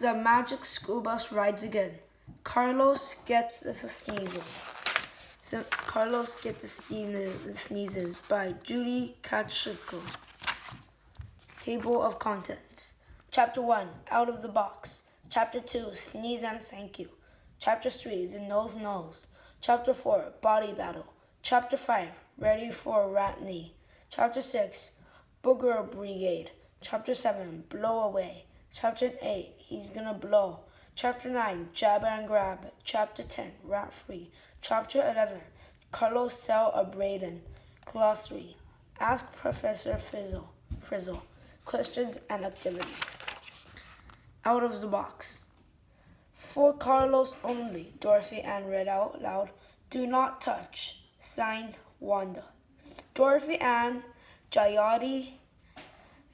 The magic school bus rides again. Carlos gets the sneezes. Carlos gets the sneezes by Judy Katsuko. Table of Contents. Chapter 1, Out of the Box. Chapter 2, Sneeze and Thank You. Chapter 3, The Nose Knows. Chapter 4, Body Battle. Chapter 5, Ready for Rat Knee. Chapter 6, Booger Brigade. Chapter 7, Blow Away. Chapter 8, He's Gonna Blow. Chapter 9, Jab and Grab. Chapter 10, Rat Free. Chapter 11, Carlos Sell a Braden. Glossary. Ask Professor Frizzle. Questions and activities. Out of the box. For Carlos only, Dorothy Ann read out loud. Do not touch. Signed, Wanda. Dorothy Ann, Jayati,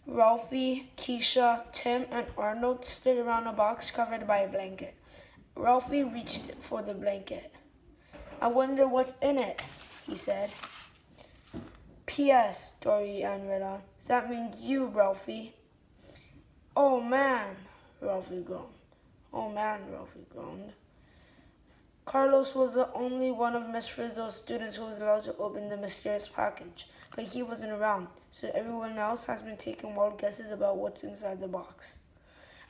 Ralphie, Keisha, Tim, and Arnold stood around a box covered by a blanket. Ralphie reached for the blanket. I wonder what's in it, he said. P.S. Dorothy Ann read on. That means you, Ralphie. Oh, man, Ralphie groaned. Carlos was the only one of Miss Frizzle's students who was allowed to open the mysterious package, but he wasn't around, so everyone else has been taking wild guesses about what's inside the box.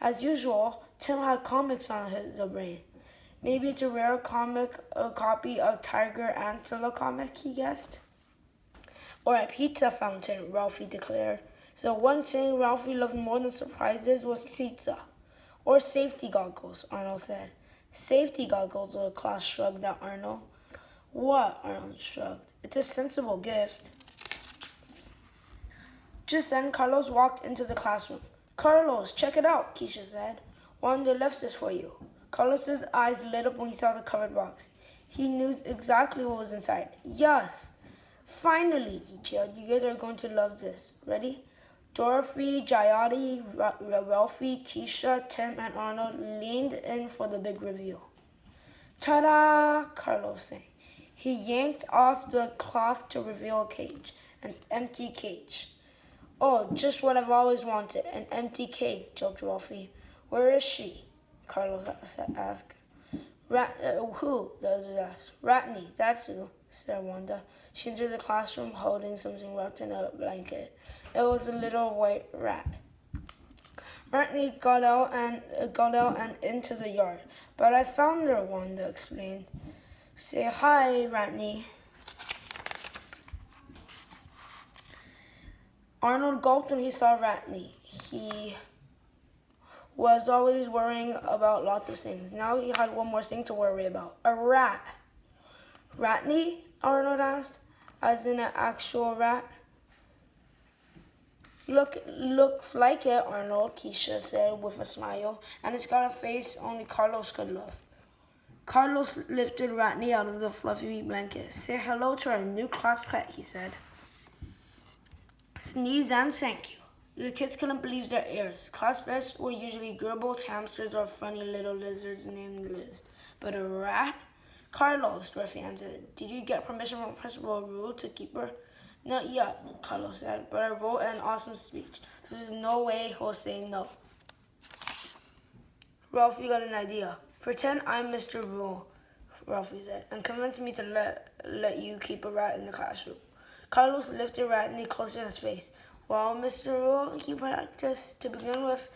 As usual, Tim had comics on his brain. Maybe it's a rare copy of Tiger Antler comic, he guessed. Or a pizza fountain, Ralphie declared. So one thing Ralphie loved more than surprises was pizza. Or safety goggles, Arnold said. Safety goggles, the class shrugged at Arnold. What? Arnold shrugged. It's a sensible gift. Just then, Carlos walked into the classroom. Carlos, check it out, Keisha said. Wanda left this for you. Carlos's eyes lit up when he saw the covered box. He knew exactly what was inside. Yes! Finally, he cheered. You guys are going to love this. Ready? Dorothy, Jayati, Ralphie, Keisha, Tim, and Arnold leaned in for the big reveal. Ta-da! Carlos sang. He yanked off the cloth to reveal a cage, an empty cage. Oh, just what I've always wanted, an empty cage, joked Ralphie. Where is she? Carlos asked. Who? The others asked. Ratney, that's who, said Wanda. She entered the classroom holding something wrapped in a blanket. It was a little white rat. Ratney got out and into the yard. But I found her, Wanda explained. Say hi, Ratney. Arnold gulped when he saw Ratney. He was always worrying about lots of things. Now he had one more thing to worry about. A rat. Ratney? Arnold asked. As in an actual rat? Looks like it, Arnold, Keisha said with a smile, and it's got a face only Carlos could love. Carlos lifted Ratney out of the fluffy blanket. Say hello to our new class pet, he said. Sneeze and thank you. The kids couldn't believe their ears. Class pets were usually gerbils, hamsters, or funny little lizards named Liz. But a rat? Carlos, Dorothy answered. Did you get permission from Principal Rule to keep her? Not yet, Carlos said, but I wrote an awesome speech. So there's no way he'll say no. Ralphie got an idea. Pretend I'm Mr. Rule, Ralphie said, and convince me to let you keep a rat in the classroom. Carlos lifted Ratney closer to his face. Well, Mr. Rule, he practiced. To begin with,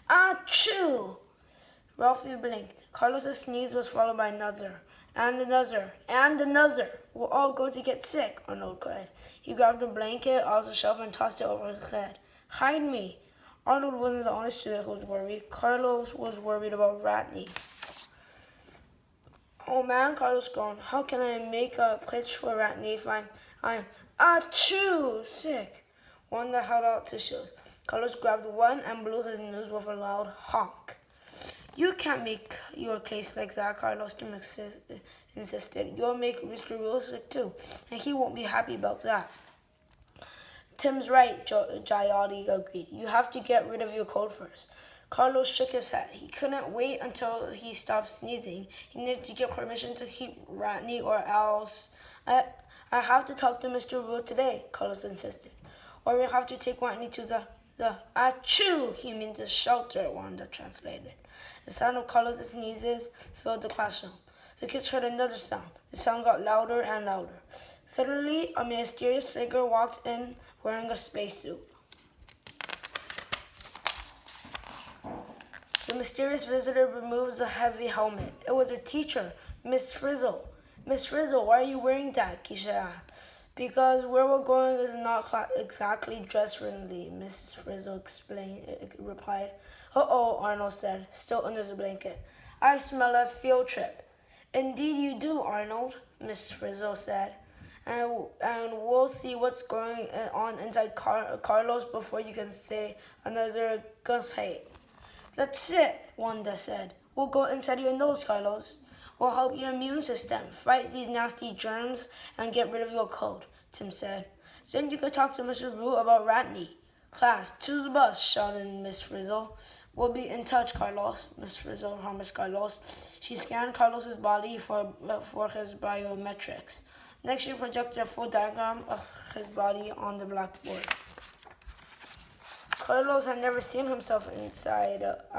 Achoo! Ralphie blinked. Carlos's sneeze was followed by another, and another, and another. We're all going to get sick, Arnold cried. He grabbed a blanket off the shelf and tossed it over his head. Hide me. Arnold wasn't the only student who was worried. Carlos was worried about Ratney. Oh man, Carlos groaned. How can I make a pitch for Ratney if I'm achoo sick? Wanda held out tissues. Carlos grabbed one and blew his nose with a loud honk. You can't make your case like that, Carlos insisted. You'll make Mr. Rule sick too, and he won't be happy about that. Tim's right, Jayati agreed. You have to get rid of your cold first. Carlos shook his head. He couldn't wait until he stopped sneezing. He needed to get permission to keep Ratney or else. I have to talk to Mr. Rule today, Carlos insisted. Or we have to take Ratney to the The achoo, he means the shelter, Wanda translated. The sound of Carlos' sneezes filled the classroom. The kids heard another sound. The sound got louder and louder. Suddenly, a mysterious figure walked in wearing a spacesuit. The mysterious visitor removes a heavy helmet. It was her teacher, Miss Frizzle. Miss Frizzle, why are you wearing that? Keisha asked. Because where we're going is not exactly dress-friendly, Mrs. Frizzle replied. Uh-oh, Arnold said, still under the blanket. I smell a field trip. Indeed you do, Arnold, Miss Frizzle said. And we'll see what's going on inside Carlos before you can say another Gus hate. That's it, Wanda said. We'll go inside your nose, Carlos. We'll help your immune system fight these nasty germs and get rid of your cold, Tim said. Then you could talk to Mr. Rue about Ratney. Class, to the bus, shouted Miss Frizzle. We'll be in touch, Carlos, Miss Frizzle promised Carlos. She scanned Carlos's body for his biometrics. Next, she projected a full diagram of his body on the blackboard. Carlos had never seen himself inside out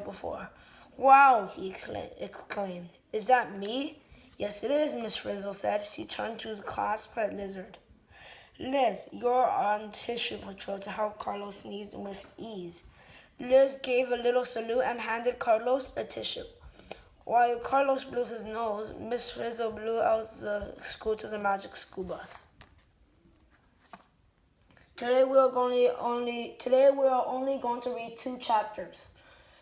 before. Wow, he exclaimed. Is that me? Yes, it is, Miss Frizzle said. She turned to the class pet lizard. Liz, you're on tissue patrol to help Carlos sneeze with ease. Liz gave a little salute and handed Carlos a tissue. While Carlos blew his nose, Miss Frizzle blew out the school to the magic school bus. Today we are only going to read 2 chapters.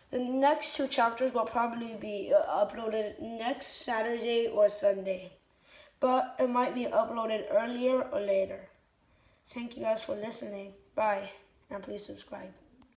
The next 2 chapters will probably be uploaded next Saturday or Sunday, but it might be uploaded earlier or later. Thank you guys for listening. Bye, and please subscribe.